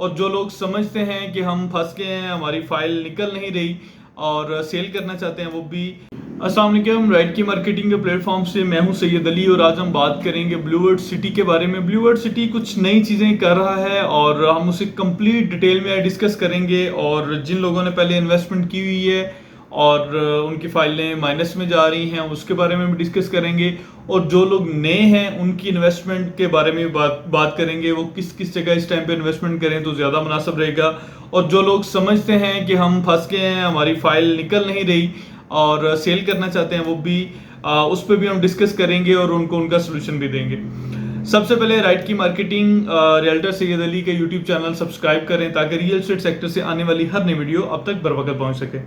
और जो लोग समझते हैं कि हम फंस गए हैं, हमारी फाइल निकल नहीं रही और सेल करना चाहते हैं वो भी। अस्सलाम वालेकुम, राइट की मार्केटिंग के प्लेटफॉर्म से मैं हूं सैयद अली और आज हम बात करेंगे ब्लूवर्ड सिटी के बारे में। ब्लूवर्ड सिटी कुछ नई चीज़ें कर रहा है और हम उसे कंप्लीट डिटेल में डिस्कस करेंगे। और जिन लोगों ने पहले इन्वेस्टमेंट की हुई है और उनकी फाइलें माइनस में जा रही हैं उसके बारे में भी डिस्कस करेंगे। और जो लोग नए हैं उनकी इन्वेस्टमेंट के बारे में बात करेंगे, वो किस किस जगह इस टाइम पे इन्वेस्टमेंट करें तो ज़्यादा मुनासिब रहेगा। और जो लोग समझते हैं कि हम फंस गए हैं, हमारी फाइल निकल नहीं रही और सेल करना चाहते हैं वो भी, उस पर भी हम डिस्कस करेंगे और उनको उनका सोल्यूशन भी देंगे। सबसे पहले राइट की मार्केटिंग रियल्टर सैयद अली के यूट्यूब चैनल सब्सक्राइब करें ताकि रियल एस्टेट सेक्टर से आने वाली हर नई वीडियो अब तक बर वक्त पहुंच सके।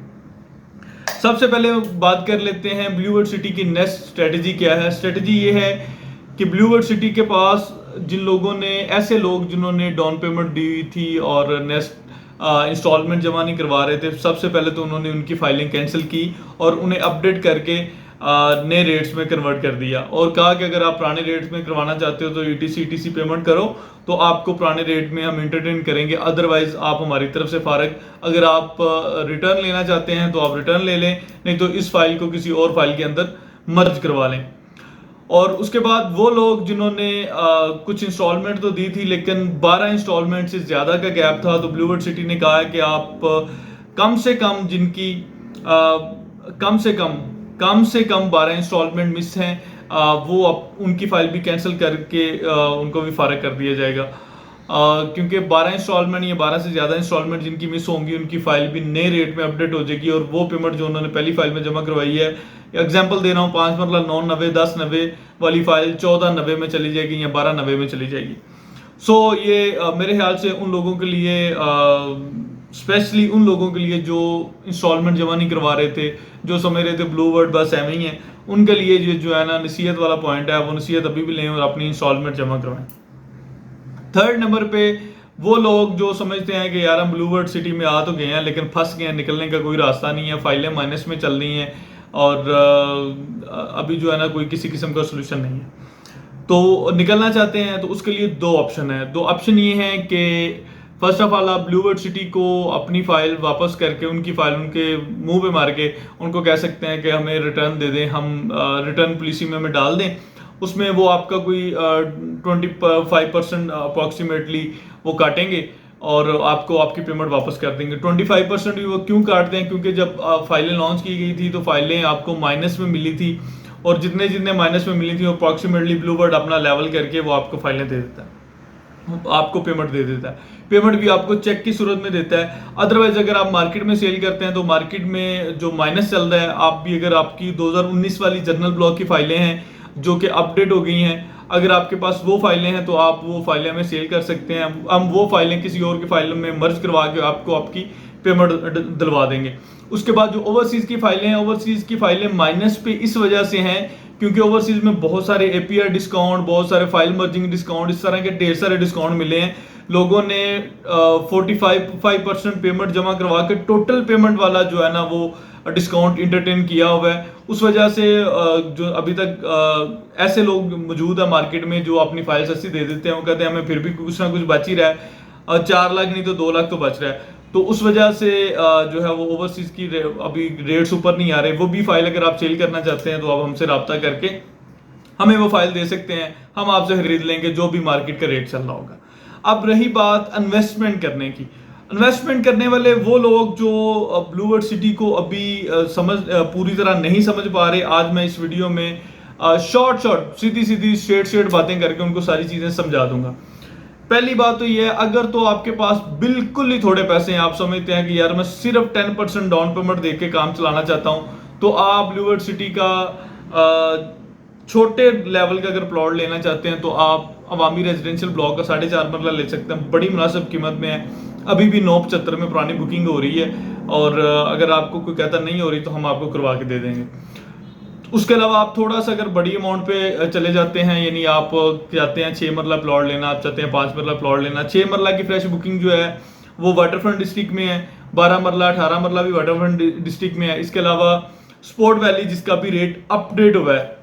सबसे पहले बात कर लेते हैं ब्लूवर्ड सिटी की नेक्स्ट स्ट्रेटजी क्या है। स्ट्रेटजी ये है कि ब्लूवर्ड सिटी के पास जिन लोगों ने, ऐसे लोग जिन्होंने डाउन पेमेंट दी हुई थी और नेक्स्ट इंस्टॉलमेंट जमा नहीं करवा रहे थे, सबसे पहले तो उन्होंने उनकी फाइलिंग कैंसिल की और उन्हें अपडेट करके नए रेट्स में कन्वर्ट कर दिया और कहा कि अगर आप पुराने रेट्स में करवाना चाहते हो तो ईटीसी पेमेंट करो तो आपको पुराने रेट में हम एंटरटेन करेंगे, अदरवाइज आप हमारी तरफ से फारग। अगर आप रिटर्न लेना चाहते हैं तो आप रिटर्न ले लें, नहीं तो इस फाइल को किसी और फाइल के अंदर मर्ज करवा लें। और उसके बाद वो लोग जिन्होंने कुछ इंस्टॉलमेंट तो दी थी लेकिन 12 इंस्टॉलमेंट से ज़्यादा का गैप था, तो ब्लूवर्ड सिटी ने कहा है कि आप कम से कम जिनकी कम से कम 12 इंस्टॉलमेंट मिस हैं, वो उनकी फाइल भी कैंसिल करके उनको भी फारग कर दिया जाएगा। क्योंकि 12 इंस्टॉलमेंट या 12 से ज़्यादा इंस्टॉलमेंट जिनकी मिस होंगी उनकी फाइल भी नए रेट में अपडेट हो जाएगी और वो पेमेंट जो उन्होंने पहली फाइल में जमा करवाई है, एग्जाम्पल दे रहा हूँ, 5 मरला 990 1090 वाली फाइल 1490 में चली जाएगी या 1290 में चली जाएगी। सो ये मेरे ख्याल से उन लोगों के लिए, स्पेशली उन लोगों के लिए जो इंस्टॉलमेंट जमा नहीं करवा रहे थे, जो समझ रहे थे ब्लूवर्ड बस एम ही है, उनके लिए ये जो है ना नसीहत वाला पॉइंट है, वो नसीहत अभी भी लें और अपनी इंस्टॉलमेंट जमा करवाएं। थर्ड नंबर पे वो लोग जो समझते हैं कि यार हम ब्लूवर्ड सिटी में आ तो गए हैं लेकिन फंस गए हैं, निकलने का कोई रास्ता नहीं है, फाइलें माइनस में चल रही हैं और अभी जो है ना कोई किसी किस्म का सोल्यूशन नहीं है, तो निकलना चाहते हैं। तो उसके लिए दो ऑप्शन है। दो ऑप्शन ये हैं कि फर्स्ट ऑफ ऑल आप ब्लूवर्ड सिटी को अपनी फाइल वापस करके, उनकी फाइल उनके मुंह पे मार के उनको कह सकते हैं कि हमें रिटर्न दे दें, हम रिटर्न पॉलिसी में हमें डाल दें, उसमें वो आपका कोई 25% अप्रॉक्सीमेटली वो काटेंगे और आपको आपकी पेमेंट वापस कर देंगे। 25% भी वो क्यों काटते हैं, क्योंकि जब फाइलें लॉन्च की गई थी तो फाइलें आपको माइनस में मिली थी और जितने जितने माइनस में मिली थी अप्रॉक्सीमेटली ब्लूवर्ड अपना लेवल करके वो आपको फाइलें दे देता है, आपको पेमेंट दे देता है। पेमेंट भी आपको चेक की सूरत में देता है। अदरवाइज अगर आप मार्केट में सेल करते हैं तो मार्केट में जो माइनस चल रहा है, आप भी अगर आपकी 2019 वाली जनरल ब्लॉक की फाइलें हैं जो कि अपडेट हो गई हैं, अगर आपके पास वो फाइलें हैं तो आप वो फाइलें हमें सेल कर सकते हैं, हम वो फाइलें किसी और की फाइल में मर्ज करवा के आपको आपकी पेमेंट दिलवा देंगे। उसके बाद जो ओवरसीज की फाइलें हैं, ओवरसीज की फाइलें माइनस पे इस वजह से हैं क्योंकि ओवरसीज में बहुत सारे एपीआर डिस्काउंट, बहुत सारे फाइल मर्जिंग डिस्काउंट, इस तरह के ढेर सारे डिस्काउंट मिले हैं। लोगों ने 45% पेमेंट जमा करवा के टोटल पेमेंट वाला जो है ना वो डिस्काउंट इंटरटेन किया हुआ है। उस वजह से जो अभी तक ऐसे लोग मौजूद है मार्केट में जो अपनी फाइल सस्ती दे देते हैं, वो कहते हैं हमें फिर भी कुछ ना कुछ बच ही रहा है, 4 लाख नहीं तो 2 लाख तो बच रहा है। तो उस वजह से जो है वो ओवरसीज की अभी रेट्स ऊपर नहीं आ रहे। वो भी फाइल अगर आप सेल करना चाहते हैं तो आप हमसे रब्ता करके हमें वो फाइल दे सकते हैं, हम आपसे खरीद लेंगे जो भी मार्केट का रेट चल रहा होगा। अब रही बात इन्वेस्टमेंट करने की, इन्वेस्टमेंट करने वाले वो लोग जो ब्लूवर्ड सिटी को अभी पूरी तरह नहीं समझ पा रहे, आज मैं इस वीडियो में शॉर्ट सीधी स्ट्रेट बातें करके उनको सारी चीजें समझा दूंगा। पहली बात तो ये है, अगर तो आपके पास बिल्कुल ही थोड़े पैसे हैं, आप समझते हैं कि यार मैं सिर्फ 10% डाउन पेमेंट दे के काम चलाना चाहता हूं, तो आप ब्लूवर्ड सिटी का छोटे लेवल का अगर प्लॉट लेना चाहते हैं तो आप अवामी रेजिडेंशियल ब्लॉक का 4.5 मरला ले सकते हैं, बड़ी मुनासिब कीमत में है। अभी भी 975 में पुरानी बुकिंग हो रही है और अगर आपको कोई कहता नहीं हो रही तो हम आपको करवा के दे देंगे। उसके अलावा आप थोड़ा सा अगर बड़ी अमाउंट पे चले जाते हैं, यानी आप चाहते हैं 6 मरला प्लॉट लेना, आप चाहते हैं 5 मरला प्लॉट लेना, 6 मरला की फ्रेश बुकिंग जो है वो वाटरफ्रंट डिस्ट्रिक्ट में है, 12 मरला 18 मरला भी वाटरफ्रंट डिस्ट्रिक्ट में है। इसके अलावा स्पोर्ट वैली जिसका भी रेट अपडेट हुआ है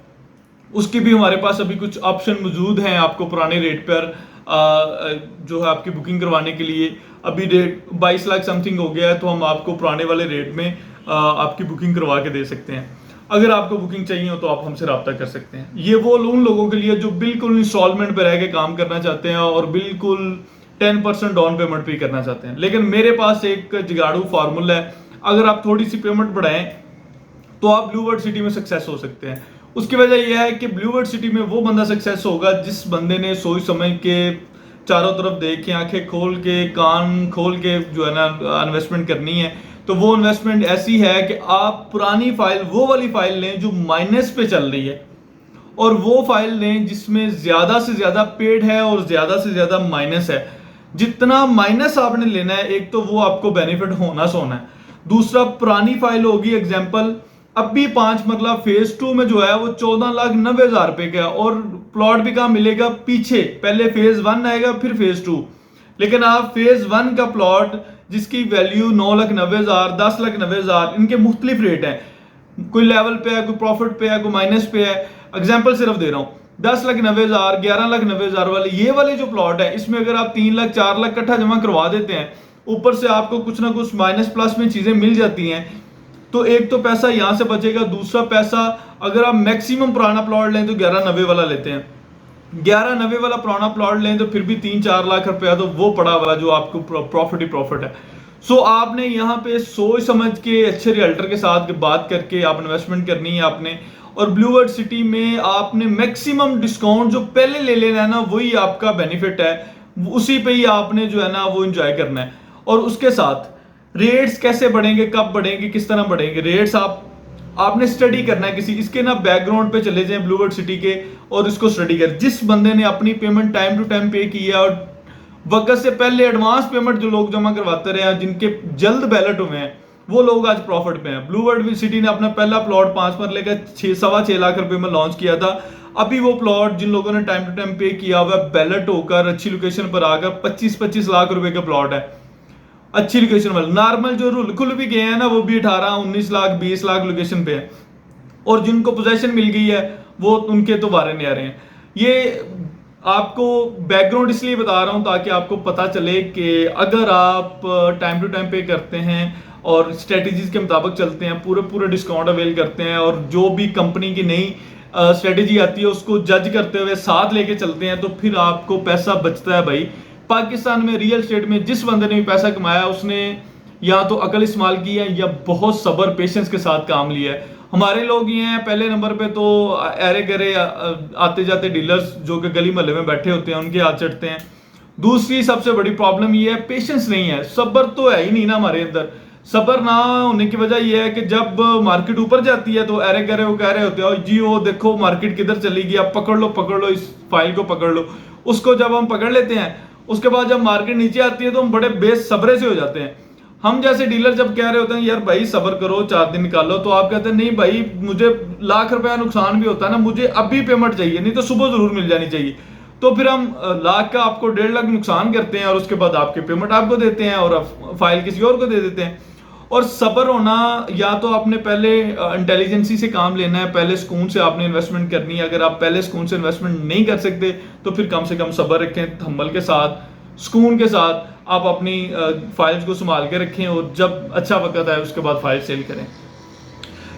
उसकी भी हमारे पास अभी कुछ ऑप्शन मौजूद हैं आपको पुराने रेट पर जो है आपकी बुकिंग करवाने के लिए अभी रेट 22 लाख समथिंग हो गया है, तो हम आपको पुराने वाले रेट में आपकी बुकिंग करवा के दे सकते हैं। अगर आपको बुकिंग चाहिए हो तो आप हमसे रब्ता कर सकते हैं। ये वो उन लोगों के लिए जो बिल्कुल इंस्टॉलमेंट पे रह के काम करना चाहते हैं और बिल्कुल 10% डाउन पेमेंट पे करना चाहते हैं। लेकिन मेरे पास एक जुगाड़ू फार्मूला है, अगर आप थोड़ी सी पेमेंट बढ़ाएं तो आप ब्लू वर्ड सिटी में सक्सेस हो सकते हैं। उसकी वजह यह है कि ब्लू वर्ड सिटी में वो बंदा सक्सेस होगा जिस बंदे ने सोच समझ के चारों तरफ देख के आंखें खोल के कान खोल के जो है ना इन्वेस्टमेंट करनी है। तो वो इन्वेस्टमेंट ऐसी है कि आप पुरानी फाइल, वो वाली फाइल लें जो माइनस पे चल रही है, और वो फाइल लें जिसमें ज्यादा से ज्यादा पेड है और ज्यादा से ज्यादा माइनस है। जितना माइनस आपने लेना है, एक तो वो आपको बेनिफिट होना सोना है। दूसरा, पुरानी फाइल होगी एग्जाम्पल अभी 5 मरला फेज 2 में जो है वो 14,90,000 रुपए का, और प्लॉट भी कहां मिलेगा पीछे, पहले फेज 1 आएगा फिर फेज 2। लेकिन आप फेज 1 का प्लॉट जिसकी वैल्यू 9,90,000, 10,90,000, इनके मुख्तलिफ रेट हैं, कोई लेवल पे है, कोई प्रॉफिट पे है, कोई माइनस पे है। एग्जाम्पल सिर्फ दे रहा हूं, 10,90,000, 11,90,000 वाले ये वाले जो प्लॉट है, इसमें अगर आप 3 लाख 4 लाख इकट्ठा जमा करवा देते हैं, ऊपर से आपको कुछ ना कुछ माइनस प्लस में चीजें मिल जाती हैं, तो एक तो पैसा यहां से बचेगा। दूसरा पैसा, अगर आप मैक्सिमम पुराना प्लॉट लें तो 11,90 वाला लेते हैं, 11,90 वाला पुराना प्लॉट लें तो फिर भी 3-4 लाख रुपया तो वो पड़ा वाला जो आपको प्रॉफिट ही प्रॉफिट है। सो आपने यहाँ पे सोच समझ के अच्छे रियल्टर के साथ बात करके आप इन्वेस्टमेंट करनी है आपने। और ब्लू वर्ड सिटी में आपने मैक्सिमम डिस्काउंट जो पहले ले लेना है ना, वही आपका बेनिफिट है, उसी पे ही आपने जो है ना वो एंजॉय करना है। और उसके साथ रेट्स कैसे बढ़ेंगे, कब बढ़ेंगे, किस तरह बढ़ेंगे रेट्स, आपने स्टडी करना है किसी इसके ना बैकग्राउंड पे चले जाएं ब्लू वर्ड सिटी के, और इसको स्टडी कर। जिस बंदे ने अपनी पेमेंट टाइम टू टाइम पे की है और वक्त से पहले एडवांस पेमेंट जो लोग जमा करवाते रहे, जिनके जल्द बैलेट हुए हैं, वो लोग आज प्रॉफिट पे हैं। ब्लू वर्ड सिटी ने अपना पहला प्लॉट 5 मरले का 6.25 लाख रुपए में लॉन्च किया था। अभी वो प्लॉट जिन लोगों ने टाइम टू टाइम पे किया हुआ बैलेट होकर अच्छी लोकेशन पर आकर 25-25 लाख रुपए का प्लॉट है। अच्छी लोकेशन वाले, नॉर्मल जो खुल भी गए हैं ना, वो भी 18-19 लाख 20 लाख लोकेशन पे है, और जिनको पोजेशन मिल गई है वो उनके तो बारे नहीं आ रहे हैं। ये आपको बैकग्राउंड इसलिए बता रहा हूं ताकि आपको पता चले कि अगर आप टाइम टू टाइम पे करते हैं और स्ट्रेटेजीज के मुताबिक चलते हैं, पूरे डिस्काउंट अवेल करते हैं, और जो भी कंपनी की नई स्ट्रेटेजी आती है उसको जज करते हुए साथ लेके चलते हैं, तो फिर आपको पैसा बचता है भाई। पाकिस्तान में रियल एस्टेट में जिस बंदे ने भी पैसा कमाया, उसने या तो अकल इस्तेमाल की है या बहुत सब्र पेशेंस के साथ काम लिया है। हमारे लोग ये हैं, पहले नंबर पे तो अरे गरे आते जाते डीलर्स जो कि गली मोहल्ले में बैठे होते हैं उनके हाथ चढ़ते हैं। दूसरी सबसे बड़ी प्रॉब्लम ये है, पेशेंस नहीं है, सब्र तो है ही नहीं ना हमारे अंदर। सब्र ना होने की वजह यह है कि जब मार्केट ऊपर जाती है तो अरे गरे वो कह रहे होते हैं जी वो देखो मार्केट किधर चली गई, आप पकड़ लो इस फाइल को पकड़ लो। उसको जब हम पकड़ लेते हैं, उसके बाद जब मार्केट नीचे आती है तो हम बड़े बेसब्रे से हो जाते हैं। हम जैसे डीलर जब कह रहे होते हैं यार भाई सब्र करो 4 दिन निकालो, तो आप कहते हैं नहीं भाई मुझे लाख रुपया नुकसान भी होता है ना, मुझे अभी पेमेंट चाहिए, नहीं तो सुबह जरूर मिल जानी चाहिए। तो फिर हम लाख का आपको 1.5 लाख नुकसान करते हैं और उसके बाद आपकी पेमेंट आपको देते हैं और फाइल किसी और को दे देते हैं। और सब्र होना, या तो आपने पहले इंटेलिजेंसी से काम लेना है, पहले सुकून से आपने इन्वेस्टमेंट करनी है। अगर आप पहले सुकून से इन्वेस्टमेंट नहीं कर सकते तो फिर कम से कम सब्र रखें, तहम्मुल के साथ, सुकून के साथ आप अपनी फाइल्स को संभाल के रखें, और जब अच्छा वक्त आए उसके बाद फाइल सेल करें।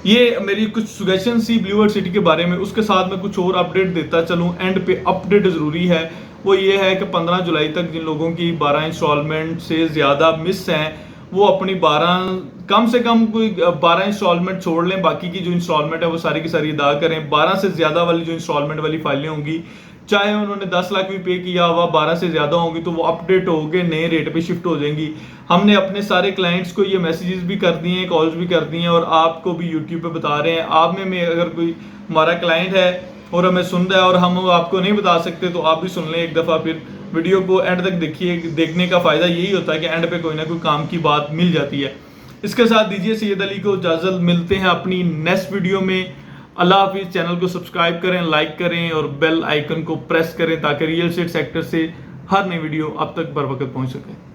ये मेरी कुछ सजेशन थी ब्लू वर्ड सिटी के बारे में। उसके साथ मैं कुछ और अपडेट देता चलूँ, एंड पे अपडेट जरूरी है। वो ये है कि 15 जुलाई तक जिन लोगों की 12 इंस्टॉलमेंट से ज्यादा मिस हैं, वो अपनी 12 कम से कम कोई 12 इंस्टॉलमेंट छोड़ लें, बाकी की जो इंस्टॉलमेंट है वो सारी की सारी अदा करें। 12 से ज्यादा वाली जो इंस्टॉलमेंट वाली फाइलें होंगी, चाहे उन्होंने 10 लाख भी पे किया हुआ, 12 से ज्यादा होंगी तो वो अपडेट होके नए रेट पे शिफ्ट हो जाएंगी। हमने अपने सारे क्लाइंट्स को ये मैसेजेस भी कर दिए हैं, कॉल्स भी कर दिए हैं, और आपको भी यूट्यूब पे बता रहे हैं। आप में अगर कोई हमारा क्लाइंट है और हमें सुन रहा है और हम आपको नहीं बता सकते तो आप भी सुन लें एक दफा, फिर वीडियो को एंड तक देखिए। देखने का फायदा यही होता है कि एंड पे कोई ना कोई काम की बात मिल जाती है। इसके साथ दीजिए सैयद अली को इजाजत, मिलते हैं अपनी नेक्स्ट वीडियो में। अल्लाह हाफिज़। चैनल को सब्सक्राइब करें, लाइक करें और बेल आइकन को प्रेस करें ताकि रियल एस्टेट सेक्टर से हर नई वीडियो आप तक बर वक्त पहुंच सके।